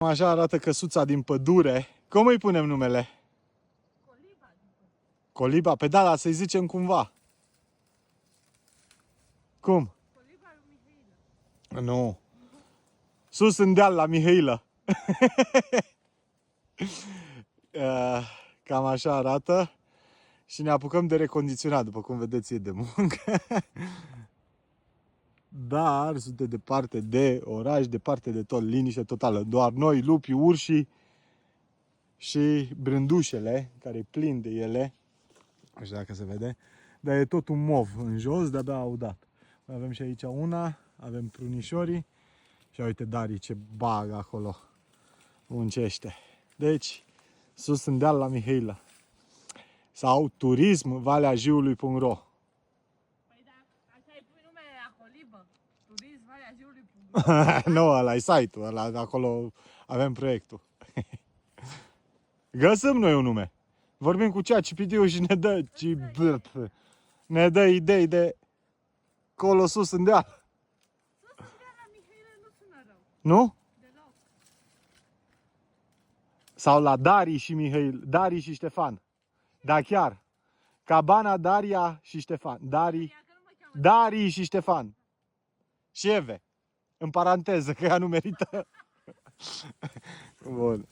Așa arată căsuța din pădure. Cum îi punem numele? Coliba. Coliba? Pe da, să-i zicem cumva. Cum? Coliba lui Mihaela. Nu. Sus în deal la Mihaela. Cam așa arată. Și ne apucăm de recondiționat, după cum vedeți, e de muncă. Dar suntem departe de oraș, departe de tot, liniște totală. Doar noi, lupii, urșii și brândușele, care e plin de ele. Nu știu dacă se vede. Dar e tot un mov în jos, de-abia au dat. Mai avem și aici una, avem prunișorii. Și uite Darii ce bagă acolo. Muncește. Deci, sus în deal la Mihaela. Sau turismvaleajiului.ro. Păi da, așa îi pui numele la colibă. Turism Valea Jiului. Nu, ăla e site-ul, ăla, acolo avem proiectul. Găsim noi un nume. Vorbim cu ChatGPT și ne dă idei de colo sus în deal. Sus în deal la Mihaela nu sună rău. Nu? Deloc. Sau la Darii și Mihail, Darii și Ștefan. Da, chiar. Cabana, Daria și Ștefan. Darii, Ia că nu mă cheamă. Darii și Ștefan. Și Eve. În paranteză, că ea nu merită. Bun.